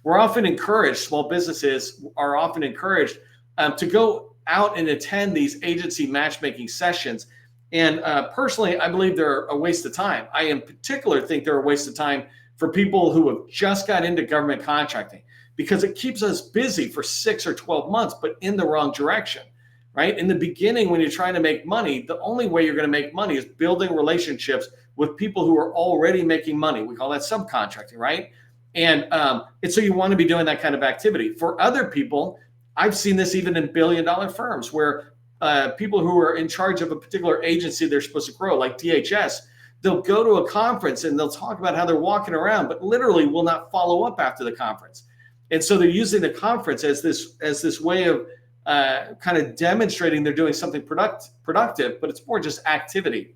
We're often encouraged, small businesses are often encouraged to go out and attend these agency matchmaking sessions. And personally, I believe they're a waste of time. I in particular think they're a waste of time for people who have just got into government contracting, because it keeps us busy for 6 or 12 months, but in the wrong direction, right? In the beginning, when you're trying to make money, the only way you're going to make money is building relationships with people who are already making money. We call that subcontracting, right? And so you want to be doing that kind of activity. For other people, I've seen this even in billion-dollar firms where people who are in charge of a particular agency they're supposed to grow, like DHS, they'll go to a conference and they'll talk about how they're walking around, but literally will not follow up after the conference. And so they're using the conference as this way of kind of demonstrating they're doing something productive, but it's more just activity.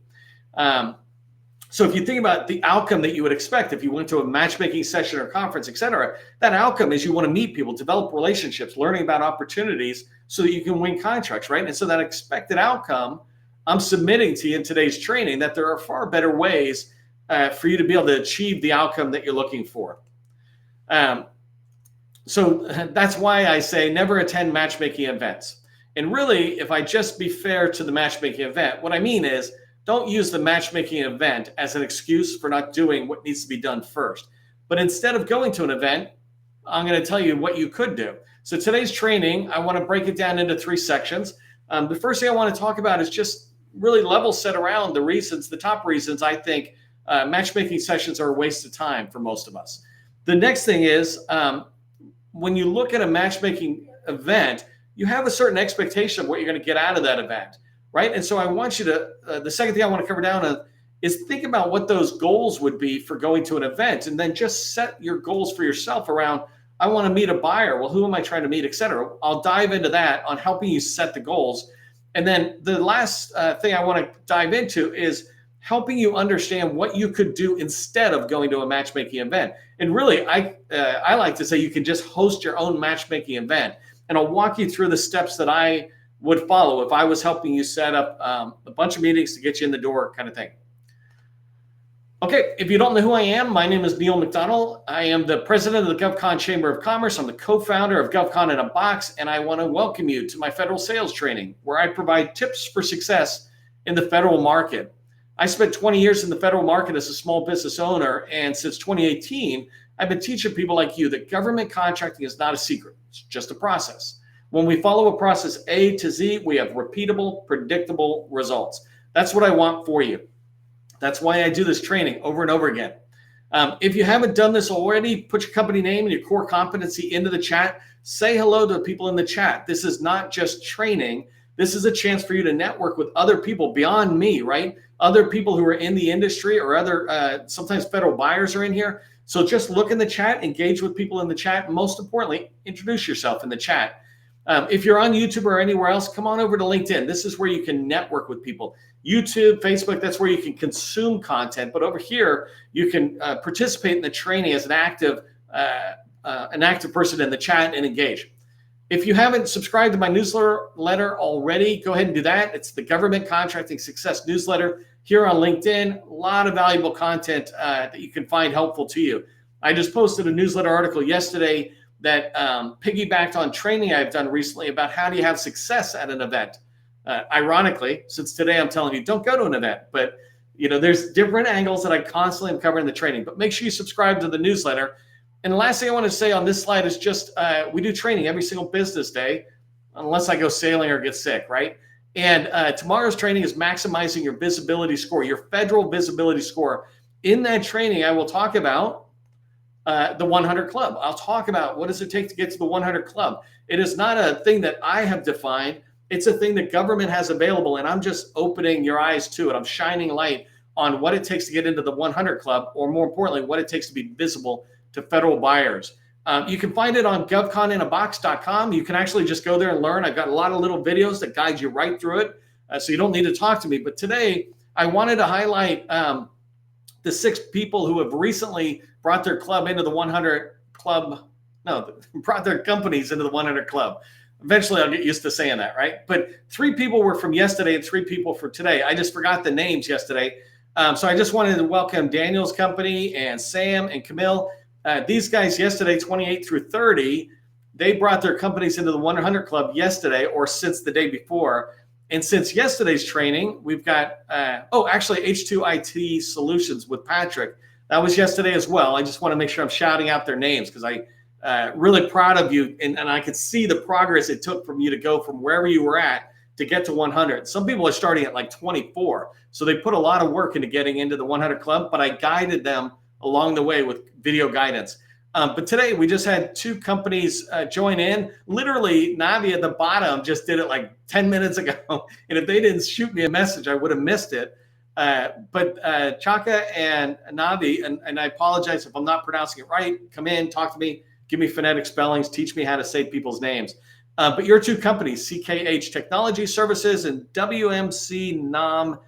So if you think about the outcome that you would expect if you went to a matchmaking session or conference, et cetera, that outcome is you want to meet people, develop relationships, learning about opportunities so that you can win contracts, right? And so that expected outcome, I'm submitting to you in today's training that there are far better ways for you to be able to achieve the outcome that you're looking for. So that's why I say never attend matchmaking events. And really, if I just be fair to the matchmaking event, what I mean is don't use the matchmaking event as an excuse for not doing what needs to be done first. But instead of going to an event, I'm going to tell you what you could do. So today's training, I want to break it down into 3 sections. The first thing I want to talk about is just really level set around the reasons, the top reasons I think matchmaking sessions are a waste of time for most of us. The next thing is, when you look at a matchmaking event, you have a certain expectation of what you're going to get out of that event, right? And so I want you to, the second thing I want to cover down is think about what those goals would be for going to an event, and then just set your goals for yourself around, I want to meet a buyer. Well, who am I trying to meet, et cetera. I'll dive into that on helping you set the goals. And then the last thing I want to dive into is helping you understand what you could do instead of going to a matchmaking event. And really, I like to say you can just host your own matchmaking event. And I'll walk you through the steps that I would follow if I was helping you set up a bunch of meetings to get you in the door kind of thing. Okay, if you don't know who I am, my name is 𝗡𝗘𝗜𝗟. I am the president of the 𝗏𝗏𝗏 Chamber of Commerce. I'm the co-founder of 𝗏𝗏𝗏 in a Box, and I want to welcome you to my federal sales training, where I provide tips for success in the federal market. I spent 20 years in the federal market as a small business owner, and since 2018, I've been teaching people like you that government contracting is not a secret. It's just a process. When we follow a process A to Z, we have repeatable, predictable results. That's what I want for you. That's why I do this training over and over again. If you haven't done this already, put your company name and your core competency into the chat. Say hello to people in the chat. This is not just training. This is a chance for you to network with other people beyond me, right? Other people who are in the industry, or other, sometimes federal buyers are in here. So just look in the chat, engage with people in the chat, and most importantly, introduce yourself in the chat. If you're on YouTube or anywhere else, come on over to LinkedIn. This is where you can network with people. YouTube, Facebook, that's where you can consume content. But over here, you can participate in the training as an active person in the chat and engage. If you haven't subscribed to my newsletter already, go ahead and do that. It's the Government Contracting Success Newsletter here on LinkedIn. A lot of valuable content that you can find helpful to you. I just posted a newsletter article yesterday that piggybacked on training I've done recently about how do you have success at an event. Ironically, since today I'm telling you, don't go to an event, but there's different angles that I constantly am covering in the training. But make sure you subscribe to the newsletter. And the last thing I want to say on this slide is just we do training every single business day, unless I go sailing or get sick, right? And tomorrow's training is maximizing your visibility score, your federal visibility score. In that training, I will talk about the 100 Club. I'll talk about what does it take to get to the 100 Club. It is not a thing that I have defined. It's a thing that government has available, and I'm just opening your eyes to it. I'm shining light on what it takes to get into the 100 Club, or more importantly, what it takes to be visible to federal buyers. You can find it on 𝗏𝗏𝗏𝗏𝗏.com. You can actually just go there and learn. I've got a lot of little videos that guide you right through it, so you don't need to talk to me. But today, I wanted to highlight the 6 people who have recently brought their club into the 100 Club. No, brought their companies into the 100 Club. Eventually, I'll get used to saying that, right? But 3 people were from yesterday and 3 people for today. I just forgot the names yesterday. So I just wanted to welcome Daniel's company and Sam and Camille. These guys yesterday, 28 through 30, they brought their companies into the 100 Club yesterday or since the day before. And since yesterday's training, we've got, actually H2IT Solutions with Patrick. That was yesterday as well. I just want to make sure I'm shouting out their names because I really proud of you. And I could see the progress it took from you to go from wherever you were at to get to 100. Some people are starting at like 24. So they put a lot of work into getting into the 100 Club, but I guided them along the way with video guidance. But today we just had 2 companies join in. Literally, Navi at the bottom just did it like 10 minutes ago. And if they didn't shoot me a message, I would have missed it. But 𝗡𝗘𝗜𝗟 and Navi, and I apologize if I'm not pronouncing it right, come in, talk to me, give me phonetic spellings, teach me how to say people's names. But your 2 companies, CKH Technology Services and WMC NAM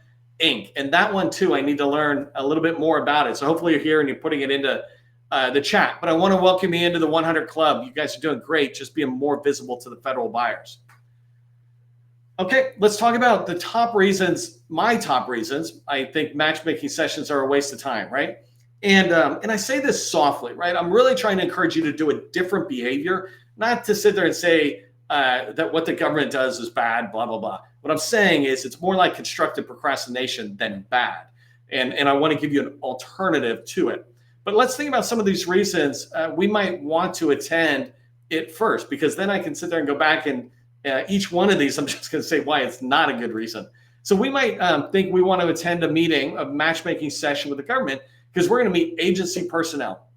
Inc. And that one too, I need to learn a little bit more about it. So hopefully you're here and you're putting it into the chat. But I want to welcome you into the 100 Club. You guys are doing great, just being more visible to the federal buyers. Okay, let's talk about the top reasons, my top reasons. I think matchmaking sessions are a waste of time, right? And I say this softly, right? I'm really trying to encourage you to do a different behavior, not to sit there and say that what the government does is bad, blah, blah, blah. What I'm saying is it's more like constructive procrastination than bad. And I want to give you an alternative to it. But let's think about some of these reasons we might want to attend it first, because then I can sit there and go back and each one of these, I'm just going to say why it's not a good reason. So we might think we want to attend a meeting, a matchmaking session with the government, because we're going to meet agency personnel,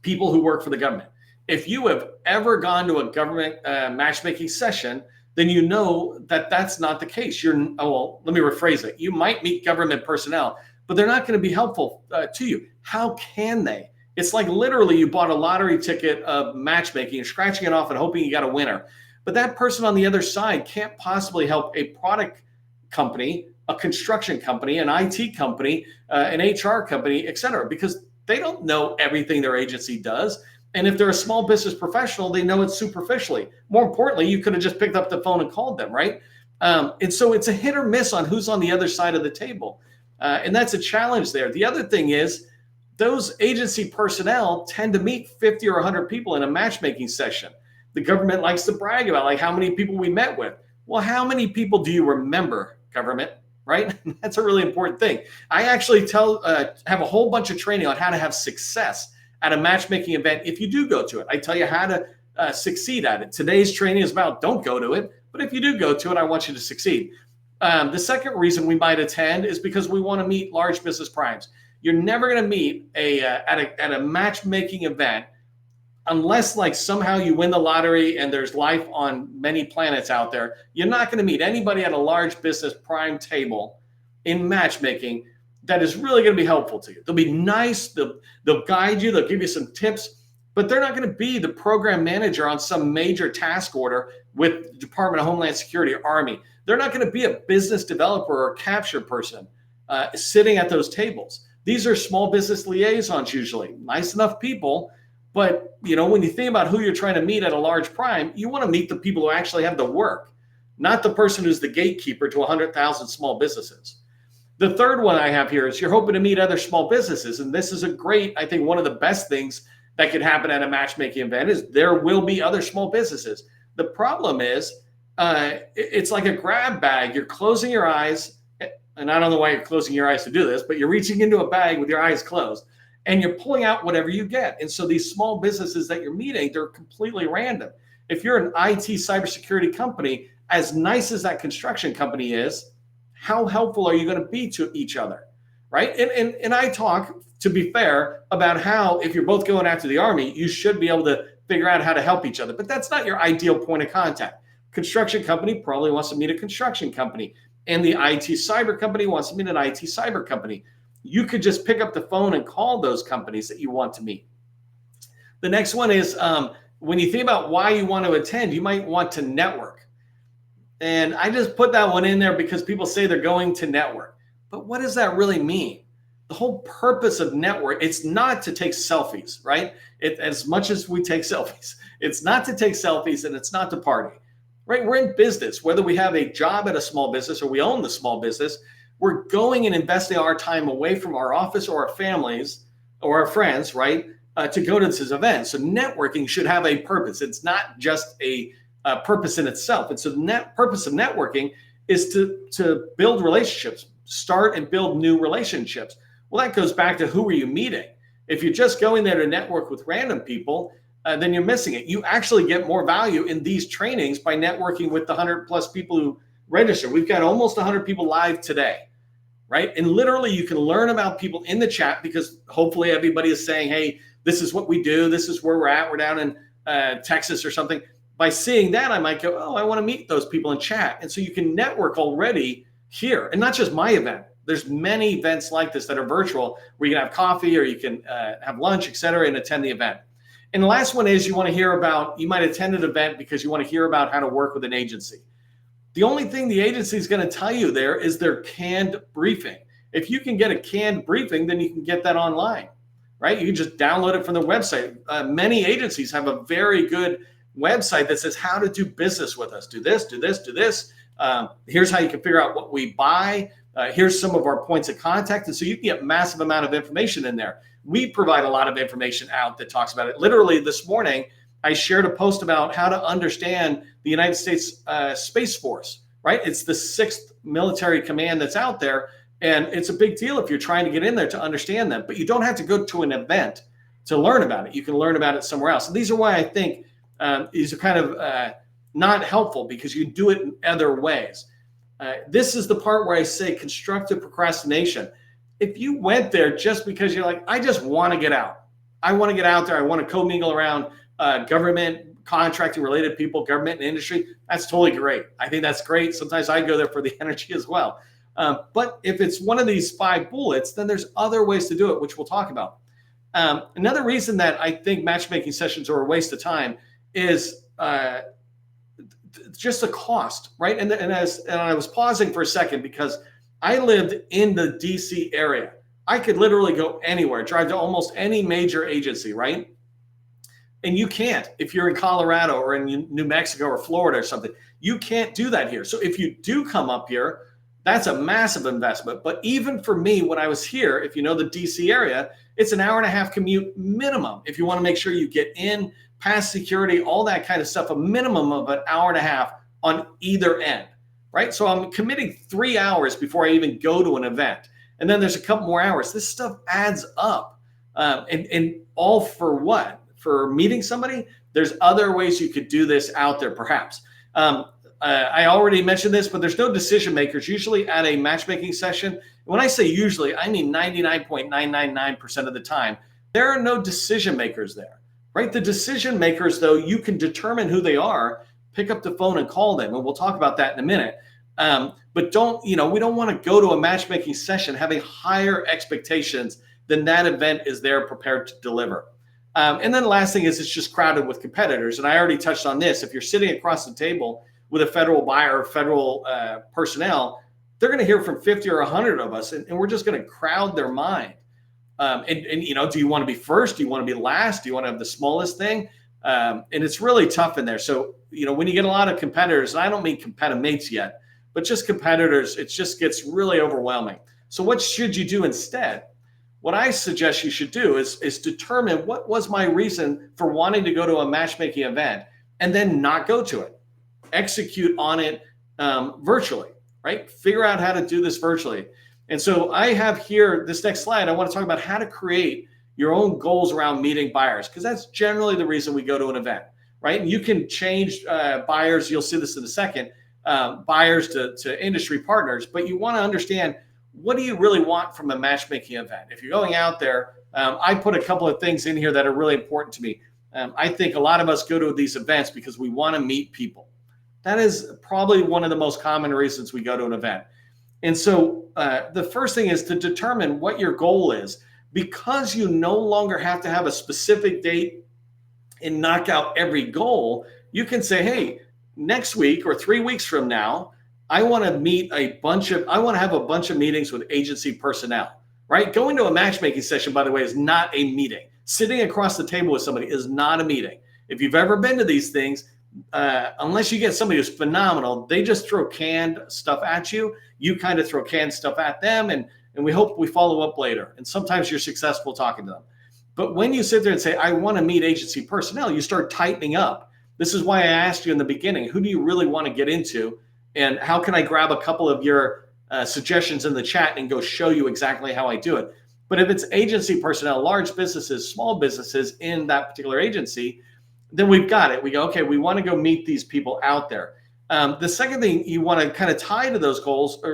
people who work for the government. If you have ever gone to a government matchmaking session, then you know that that's not the case. Let me rephrase it. You might meet government personnel, but they're not going to be helpful to you. How can they? It's like literally you bought a lottery ticket of matchmaking, scratching it off and hoping you got a winner. But that person on the other side can't possibly help a product company, a construction company, an IT company, an HR company, et cetera, because they don't know everything their agency does. And if they're a small business professional, they know it superficially. More importantly, you could have just picked up the phone and called them, right? And so it's a hit or miss on who's on the other side of the table. And that's a challenge there. The other thing is those agency personnel tend to meet 50 or 100 people in a matchmaking session. The government likes to brag about like how many people we met with. Well, how many people do you remember, government, right? That's a really important thing. I actually have a whole bunch of training on how to have success at a matchmaking event if you do go to it. I tell you how to succeed at it. Today's training is about don't go to it, but if you do go to it, I want you to succeed. The second reason we might attend is because we want to meet large business primes. You're never going to meet at a matchmaking event unless like somehow you win the lottery and there's life on many planets out there. You're not going to meet anybody at a large business prime table in matchmaking that is really going to be helpful to you. They'll be nice. They'll guide you. They'll give you some tips, but they're not going to be the program manager on some major task order with the Department of Homeland Security or Army. They're not going to be a business developer or a capture person sitting at those tables. These are small business liaisons usually, nice enough people. But you know, when you think about who you're trying to meet at a large prime, you want to meet the people who actually have the work, not the person who's the gatekeeper to 100,000 small businesses. The third one I have here is you're hoping to meet other small businesses. And this is I think one of the best things that could happen at a matchmaking event is there will be other small businesses. The problem is it's like a grab bag. You're closing your eyes, and I don't know why you're closing your eyes to do this, but you're reaching into a bag with your eyes closed and you're pulling out whatever you get. And so these small businesses that you're meeting, they're completely random. If you're an IT cybersecurity company, as nice as that construction company is, how helpful are you going to be to each other, right? And I talk, to be fair, about how if you're both going after the Army, you should be able to figure out how to help each other. But that's not your ideal point of contact. Construction company probably wants to meet a construction company, and the IT cyber company wants to meet an IT cyber company. You could just pick up the phone and call those companies that you want to meet. The next one is when you think about why you want to attend, you might want to network. And I just put that one in there because people say they're going to network. But what does that really mean? The whole purpose of network, it's not to take selfies, right? As much as we take selfies, it's not to take selfies and it's not to party, right? We're in business, whether we have a job at a small business or we own the small business, we're going and investing our time away from our office or our families or our friends, right? to go to this event. So networking should have a purpose. It's not just a purpose in itself. And so the purpose of networking is to build relationships, start and build new relationships. Well, that goes back to who are you meeting? If you're just going there to network with random people, then you're missing it. You actually get more value in these trainings by networking with the 100+ people who register. We've got almost 100 people live today, right? And literally you can learn about people in the chat, because hopefully everybody is saying, hey, this is what we do. This is where we're at. We're down in Texas or something. By seeing that, I might go, oh, I want to meet those people in chat. And so you can network already here, and not just my event. There's many events like this that are virtual, where you can have coffee or you can have lunch, et cetera, and attend the event. And the last one is you might attend an event because you want to hear about how to work with an agency. The only thing the agency is going to tell you there is their canned briefing. If you can get a canned briefing, then you can get that online, right? You can just download it from the website. Many agencies have a very good website that says how to do business with us. Do this, do this, do this. Here's how you can figure out what we buy. Here's some of our points of contact. And so you can get massive amount of information in there. We provide a lot of information out that talks about it. Literally this morning, I shared a post about how to understand the United States Space Force, right? It's the 6th military command that's out there. And it's a big deal if you're trying to get in there to understand them. But you don't have to go to an event to learn about it. You can learn about it somewhere else. And these are why I think these are kind of not helpful, because you do it in other ways. This is the part where I say constructive procrastination. If you went there just because you're like, I just want to get out. I want to get out there. I want to commingle around government, contracting related people, government and industry. That's totally great. I think that's great. Sometimes I go there for the energy as well. But if it's one of these 5 bullets, then there's other ways to do it, which we'll talk about. Another reason that I think matchmaking sessions are a waste of time is just the cost, right? And I was pausing for a second because I lived in the DC area. I could literally go anywhere, drive to almost any major agency, right? And you can't if you're in Colorado or in New Mexico or Florida or something. You can't do that here. So if you do come up here, that's a massive investment. But even for me, when I was here, if you know the DC area, it's an hour-and-a-half commute minimum. If you want to make sure you get in, past security, all that kind of stuff, a minimum of an hour-and-a-half on either end, right? So I'm committing 3 hours before I even go to an event. And then there's a couple more hours. This stuff adds up. And all for what? For meeting somebody? There's other ways you could do this out there, perhaps. I already mentioned this, but there's no decision makers usually at a matchmaking session. When I say usually, I mean 99.999% of the time. There are no decision makers there, right? The decision makers, though, you can determine who they are, pick up the phone and call them. And we'll talk about that in a minute. But we don't want to go to a matchmaking session having higher expectations than that event is there prepared to deliver. And then the last thing is it's just crowded with competitors. And I already touched on this. If you're sitting across the table with a federal buyer or federal personnel, they're going to hear from 50 or 100 of us, and we're just going to crowd their mind. Do you want to be first? Do you want to be last? Do you want to have the smallest thing? And it's really tough in there. So, when you get a lot of competitors, and I don't mean competitive mates yet, but just competitors, it just gets really overwhelming. So what should you do instead? What I suggest you should do is determine what was my reason for wanting to go to a matchmaking event, and then not go to it. Execute on it virtually, right? Figure out how to do this virtually. And so I have here, this next slide, I want to talk about how to create your own goals around meeting buyers, because that's generally the reason we go to an event, right? And you can change buyers, you'll see this in a second, buyers to industry partners, but you want to understand, what do you really want from a matchmaking event? If you're going out there, I put a couple of things in here that are really important to me. I think a lot of us go to these events because we want to meet people. That is probably one of the most common reasons we go to an event. And so the first thing is to determine what your goal is. Because you no longer have to have a specific date and knock out every goal, you can say, hey, next week or 3 weeks from now, I want to have a bunch of meetings with agency personnel, right? Going to a matchmaking session, by the way, is not a meeting. Sitting across the table with somebody is not a meeting. If you've ever been to these things, unless you get somebody who's phenomenal, they just throw canned stuff at you. You kind of throw canned stuff at them, and we hope we follow up later. And sometimes you're successful talking to them. But when you sit there and say, I want to meet agency personnel, you start tightening up. This is why I asked you in the beginning, who do you really want to get into? And how can I grab a couple of your suggestions in the chat and go show you exactly how I do it? But if it's agency personnel, large businesses, small businesses in that particular agency, then we've got it. We go, okay, we want to go meet these people out there. The second thing you want to kind of tie to those goals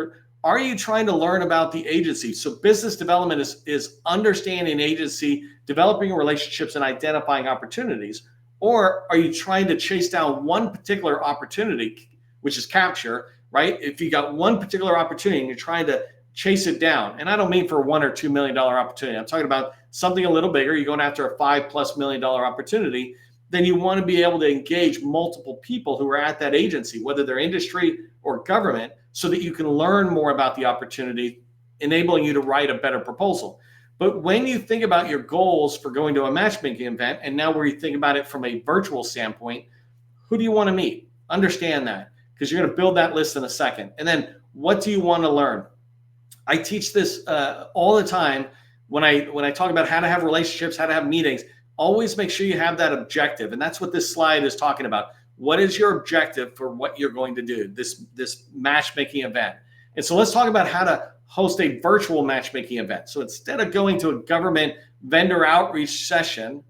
are you trying to learn about the agency? So business development is understanding agency, developing relationships, and identifying opportunities. Or are you trying to chase down one particular opportunity, which is capture, right? If you got one particular opportunity and you're trying to chase it down, and I don't mean for $1 or $2 million opportunity. I'm talking about something a little bigger. You're going after a $5+ million opportunity. Then you want to be able to engage multiple people who are at that agency, whether they're industry or government, so that you can learn more about the opportunity, enabling you to write a better proposal. But when you think about your goals for going to a matchmaking event, and now where you think about it from a virtual standpoint, who do you want to meet? Understand that, because you're going to build that list in a second. And then what do you want to learn? I teach this all the time when I talk about how to have relationships, how to have meetings. Always make sure you have that objective. And that's what this slide is talking about. What is your objective for what you're going to do, this matchmaking event? And so let's talk about how to host a virtual matchmaking event. So instead of going to a government vendor outreach session,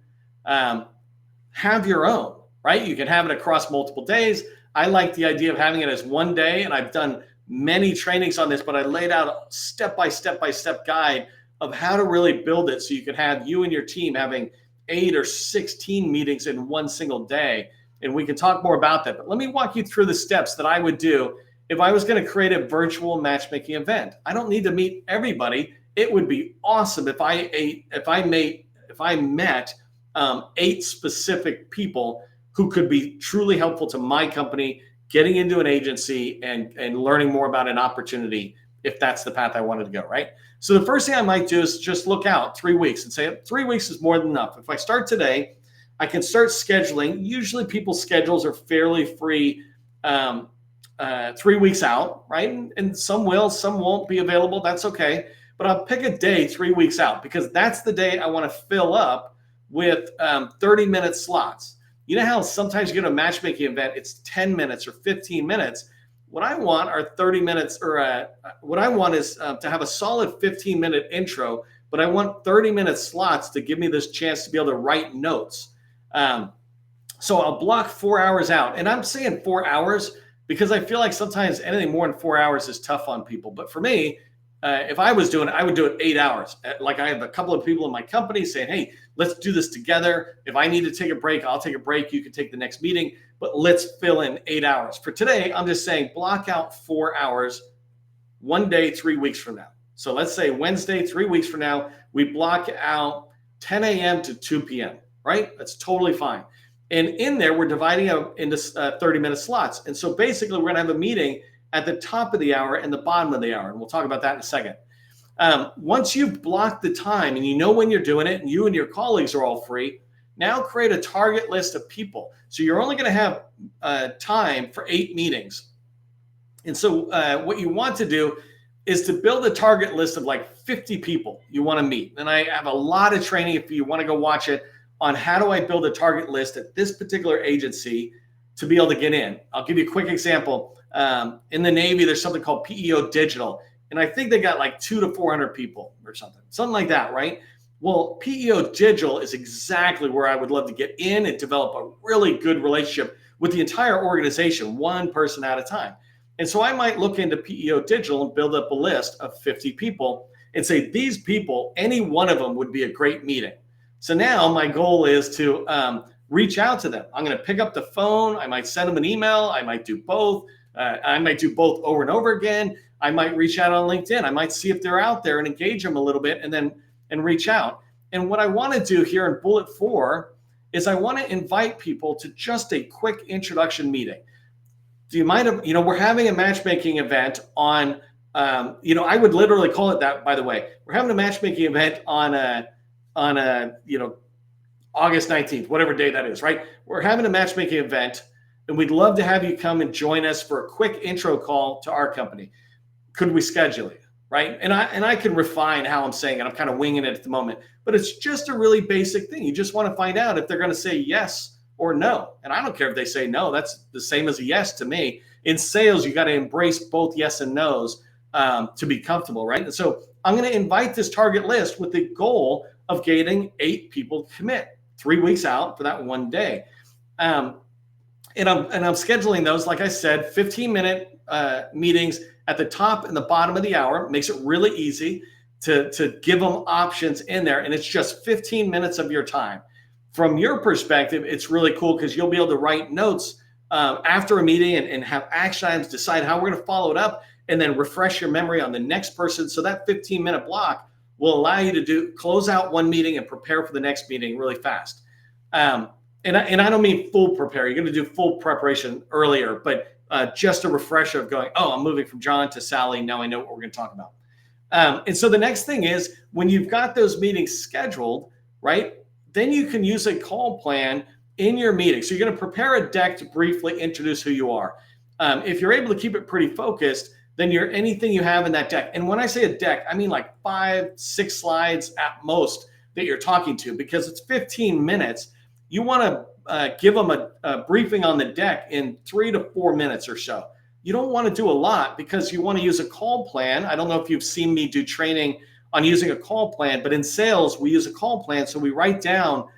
have your own, right? You can have it across multiple days. I like the idea of having it as one day, and I've done many trainings on this, but I laid out a step-by-step guide of how to really build it so you can have you and your team having 8 or 16 meetings in one single day. And we can talk more about that. But let me walk you through the steps that I would do if I was going to create a virtual matchmaking event. I don't need to meet everybody. It would be awesome if I met 8 specific people who could be truly helpful to my company, getting into an agency and learning more about an opportunity, if that's the path I wanted to go, right? So the first thing I might do is just look out 3 weeks and say 3 weeks is more than enough. If I start today, I can start scheduling. Usually people's schedules are fairly free 3 weeks out, right? And some will, some won't be available. That's okay. But I'll pick a day 3 weeks out, because that's the day I want to fill up with 30-minute slots. You know how sometimes you get a matchmaking event, it's 10 minutes or 15 minutes. What I want are 30 minutes, or what I want is to have a solid 15-minute intro, but I want 30-minute slots to give me this chance to be able to write notes. So I'll block 4 hours out. And I'm saying 4 hours because I feel like sometimes anything more than 4 hours is tough on people. But for me, if I was doing it, I would do it 8 hours. Like I have a couple of people in my company saying, hey, let's do this together. If I need to take a break, I'll take a break. You can take the next meeting, but let's fill in 8 hours. For today, I'm just saying block out 4 hours, one day, 3 weeks from now. So let's say Wednesday, 3 weeks from now, we block out 10 a.m. to 2 p.m., right? That's totally fine. And in there, we're dividing up into 30-minute slots. And so basically, we're going to have a meeting at the top of the hour and the bottom of the hour. And we'll talk about that in a second. Once you've blocked the time and you know when you're doing it and you and your colleagues are all free, now create a target list of people. So you're only going to have time for 8 meetings. And so what you want to do is to build a target list of like 50 people you want to meet. And I have a lot of training, if you want to go watch it, on how do I build a target list at this particular agency to be able to get in. I'll give you a quick example. In the Navy, there's something called PEO Digital. And I think they got like 200 to 400 people or something like that, right? Well, PEO Digital is exactly where I would love to get in and develop a really good relationship with the entire organization, one person at a time. And so I might look into PEO Digital and build up a list of 50 people and say, these people, any one of them would be a great meeting. So now my goal is to reach out to them. I'm going to pick up the phone. I might send them an email. I might do both. I might do both over and over again. I might reach out on LinkedIn. I might see if they're out there and engage them a little bit and reach out. And what I want to do here in bullet 4 is I want to invite people to just a quick introduction meeting. Do you mind if, we're having a matchmaking event on, I would literally call it that, by the way. We're having a matchmaking event on August 19th, whatever day that is, right? We're having a matchmaking event, and we'd love to have you come and join us for a quick intro call to our company. Could we schedule it, right? And I can refine how I'm saying it. I'm kind of winging it at the moment, but it's just a really basic thing. You just want to find out if they're going to say yes or no. And I don't care if they say no. That's the same as a yes to me. In sales, you got to embrace both yes and no's to be comfortable, right? And so I'm going to invite this target list with the goal of getting 8 people to commit 3 weeks out for that one day. And I'm scheduling those, like I said, 15-minute meetings at the top and the bottom of the hour. Makes it really easy to give them options in there. And it's just 15 minutes of your time. From your perspective, it's really cool because you'll be able to write notes after a meeting and have action items, decide how we're going to follow it up, and then refresh your memory on the next person. So that 15-minute block will allow you to close out one meeting and prepare for the next meeting really fast. And I don't mean full prepare. You're going to do full preparation earlier, but just a refresher of going, oh, I'm moving from John to Sally. Now I know what we're going to talk about. And so the next thing is when you've got those meetings scheduled, right, then you can use a call plan in your meeting. So you're going to prepare a deck to briefly introduce who you are. If you're able to keep it pretty focused, then anything you have in that deck. And when I say a deck, I mean like 5-6 slides at most that you're talking to, because it's 15 minutes. You want to give them a briefing on the deck in 3 to 4 minutes or so. You don't want to do a lot because you want to use a call plan. I don't know if you've seen me do training on using a call plan, but in sales, we use a call plan. So we write down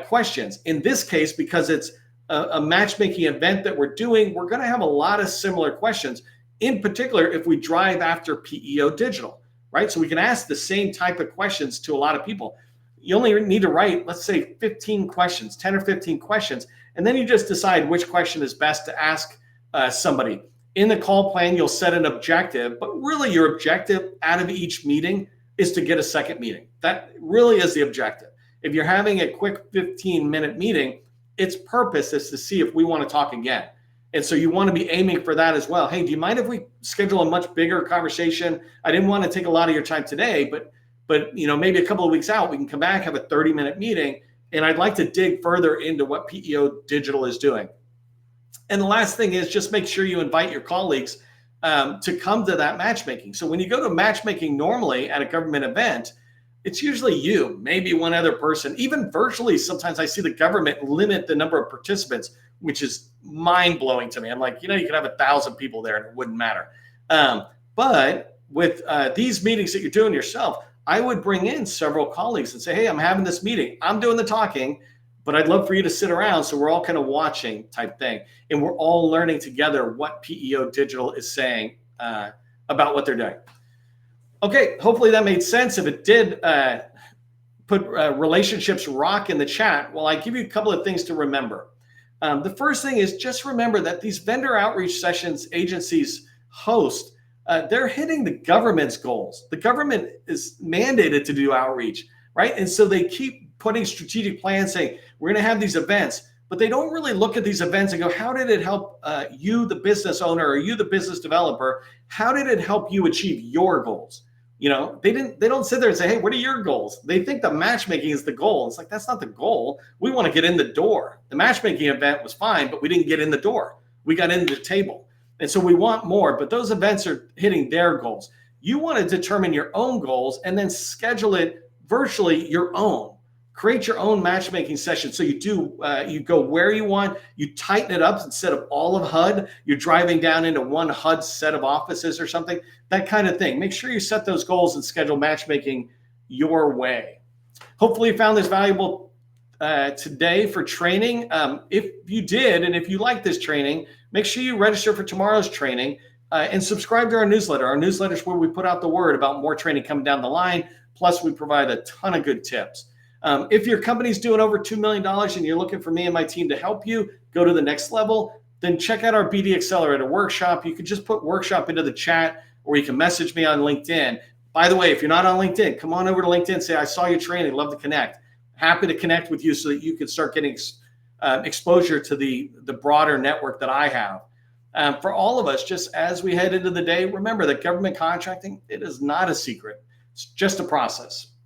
questions. In this case, because it's a matchmaking event that we're doing, we're going to have a lot of similar questions. In particular, if we drive after PEO digital, right? So we can ask the same type of questions to a lot of people. You only need to write, let's say 15 questions, 10 or 15 questions, and then you just decide which question is best to ask somebody. In the call plan, you'll set an objective, but really your objective out of each meeting is to get a second meeting. That really is the objective. If you're having a quick 15-minute meeting, its purpose is to see if we want to talk again. And so you want to be aiming for that as well. Hey, do you mind if we schedule a much bigger conversation? I didn't want to take a lot of your time today, but maybe a couple of weeks out, we can come back, have a 30-minute meeting, and I'd like to dig further into what PEO Digital is doing. And the last thing is just make sure you invite your colleagues to come to that matchmaking. So when you go to matchmaking normally at a government event, it's usually you, maybe one other person. Even virtually, sometimes I see the government limit the number of participants, which is mind-blowing to me. I'm like, you could have 1,000 people there and it wouldn't matter. But with these meetings that you're doing yourself, I would bring in several colleagues and say, hey, I'm having this meeting. I'm doing the talking, but I'd love for you to sit around so we're all kind of watching type thing. And we're all learning together what PEO Digital is saying about what they're doing. Okay, hopefully that made sense. If it did, put relationships rock in the chat. Well, I give you a couple of things to remember. The first thing is just remember that these vendor outreach sessions agencies host, they're hitting the government's goals. The government is mandated to do outreach, right? And so they keep putting strategic plans saying, we're going to have these events, but they don't really look at these events and go, how did it help you, the business owner, or you, the business developer? How did it help you achieve your goals? They don't sit there and say, hey, what are your goals? They think the matchmaking is the goal. It's like, that's not the goal. We want to get in the door. The matchmaking event was fine, but we didn't get in the door. We got into the table. And so we want more, but those events are hitting their goals. You want to determine your own goals and then schedule it virtually your own. Create your own matchmaking session. So you go where you want, you tighten it up. Instead of all of HUD, you're driving down into one HUD set of offices or something, that kind of thing. Make sure you set those goals and schedule matchmaking your way. Hopefully you found this valuable today for training. If you did, and if you like this training, make sure you register for tomorrow's training and subscribe to our newsletter. Our newsletter is where we put out the word about more training coming down the line. Plus we provide a ton of good tips. If your company's doing over $2 million and you're looking for me and my team to help you go to the next level, then check out our BD Accelerator workshop. You can just put workshop into the chat, or you can message me on LinkedIn. By the way, if you're not on LinkedIn, come on over to LinkedIn, say, I saw your training, love to connect. Happy to connect with you so that you can start getting exposure to the broader network that I have. For all of us, just as we head into the day, remember that government contracting, it is not a secret. It's just a process.